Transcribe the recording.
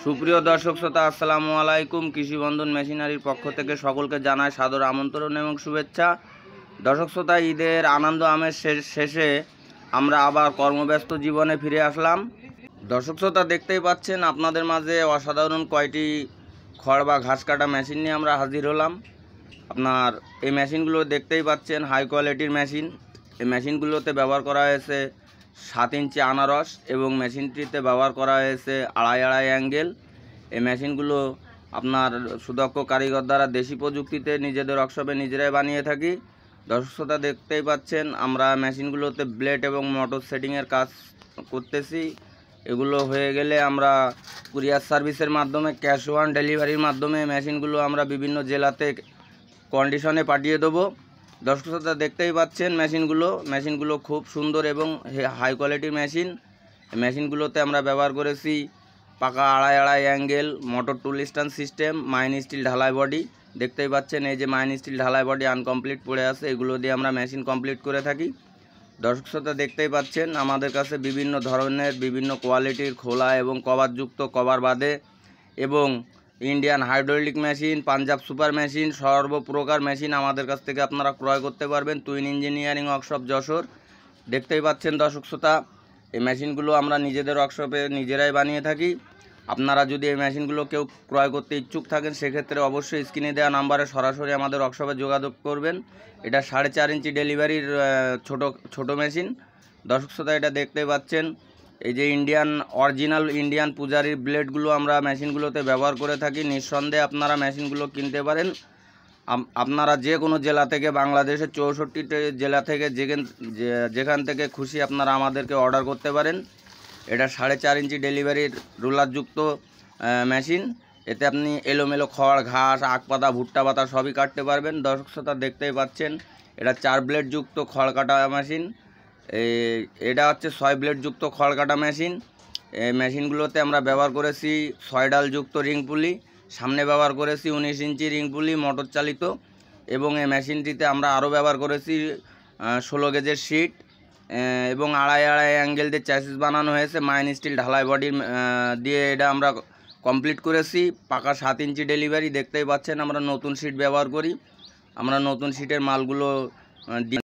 সুপ্রিয় দর্শক শ্রোতা, আসসালামু আলাইকুম। কৃষি বন্ধন মেশিনারির পক্ষ থেকে সকলকে জানাই সাদর আমন্ত্রণ এবং শুভেচ্ছা। দর্শক শ্রোতা, ঈদের আনন্দ আমেজ শেষে আমরা আবার কর্মব্যস্ত জীবনে ফিরে আসলাম। দর্শক শ্রোতা, দেখতেই পাচ্ছেন আপনাদের মাঝে অসাধারণ কয়টি খড় বা ঘাস কাটা মেশিন নিয়ে আমরা হাজির হলাম। আপনার এই মেশিনগুলো দেখতেই পাচ্ছেন হাই কোয়ালিটির মেশিন। এই মেশিনগুলোতে ব্যবহার করা হয়েছে 7 ইঞ্চি আনারস এবং মেশিনটিতে ব্যবহার করা হয়েছে আড়াই অ্যাঙ্গেল। এই মেশিনগুলো আপনার সুদক্ষ কারিগর দ্বারা দেশি প্রযুক্তিতে নিজেদের ওয়ার্কশপে নিজেরাই বানিয়ে থাকি। দর্শক শ্রোতা, দেখতেই পাচ্ছেন আমরা মেশিনগুলোতে ব্লেড এবং মোটর সেটিংয়ের কাজ করতেছি। এগুলো হয়ে গেলে আমরা কুরিয়ার সার্ভিসের মাধ্যমে ক্যাশ অন ডেলিভারির মাধ্যমে মেশিনগুলো আমরা বিভিন্ন জেলাতে কন্ডিশনে পাঠিয়ে দেবো। দর্শক শ্রোতা, দেখতেই পাচ্ছেন মেশিনগুলো খুব সুন্দর এবং হাই কোয়ালিটির মেশিন। মেশিনগুলোতে আমরা ব্যবহার করেছি পাকা আড়াই angle motor tool stand system, মাইন স্টিল ঢালাই বডি। দেখতেই পাচ্ছেন এই যে মাইন স্টিল ঢালাই বডি আনকমপ্লিট পড়ে আছে, এগুলো দিয়ে আমরা মেশিন কমপ্লিট করে থাকি। দর্শক শ্রোতা, দেখতেই পাচ্ছেন আমাদের কাছে বিভিন্ন ধরনের বিভিন্ন কোয়ালিটির খোলা এবং কভারযুক্ত, কভার বাদে এবং Indian hydraulic machine, Punjab super machine, সর্বপ্রকার মেশিন আমাদের কাছ থেকে আপনারা ক্রয় করতে পারবেন। Twin engineering workshop, Jessore. দেখতেই পাচ্ছেন দর্শক শ্রোতা, এই মেশিনগুলো আমরা নিজেদের ওয়ার্কশপে নিজেরাই বানিয়ে থাকি। আপনারা যদি এই মেশিনগুলো কেউ ক্রয় করতে ইচ্ছুক থাকেন, সেক্ষেত্রে অবশ্যই স্ক্রিনে দেওয়া নাম্বারে সরাসরি আমাদের ওয়ার্কশপে যোগাযোগ করবেন। এটা 4.5 ইঞ্চি ডেলিভারির ছোট মেশিন। দর্শক শ্রোতা, এটা দেখতেই পাচ্ছেন এই যে অরিজিনাল ইন্ডিয়ান পূজারির ব্লেডগুলো আমরা মেশিনগুলোতে ব্যবহার করে থাকি। নিঃসন্দেহে আপনারা মেশিনগুলো কিনতে পারেন। আপনারা যে কোনো জেলা থেকে, বাংলাদেশের 64টি জেলা থেকে যেখান থেকে খুশি আপনারা আমাদেরকে অর্ডার করতে পারেন। এটা 4.5 ইঞ্চি ডেলিভারির রোলারযুক্ত মেশিন। এতে আপনি এলোমেলো খড়, ঘাস, আখ পাতা, ভুট্টা পাতা সবই কাটতে পারবেন। দর্শক শ্রোতা, দেখতেই পাচ্ছেন এটা 4 ব্লেড যুক্ত খড় কাটা মেশিন। এটা হচ্ছে 6 ব্লেড যুক্ত খড় কাটা মেশিন। এই মেশিনগুলোতে আমরা ব্যবহার করেছি 6 ডাল যুক্ত রিং পুলি, সামনে ব্যবহার করেছি 19 ইঞ্চি রিং পুলি মোটর চালিত, এবং এই মেশিনটিতে আমরা আরও ব্যবহার করেছি 16 গেজের শিট এবং আড়াই অ্যাঙ্গেল দিয়ে চ্যাসিস বানানো হয়েছে মাইন স্টিল ঢালাই বডি দিয়ে। এটা আমরা কমপ্লিট করেছি। পাকা 7 ইঞ্চি ডেলিভারি। দেখতেই পাচ্ছেন আমরা নতুন শিট ব্যবহার করি। আমরা নতুন শিটের মালগুলো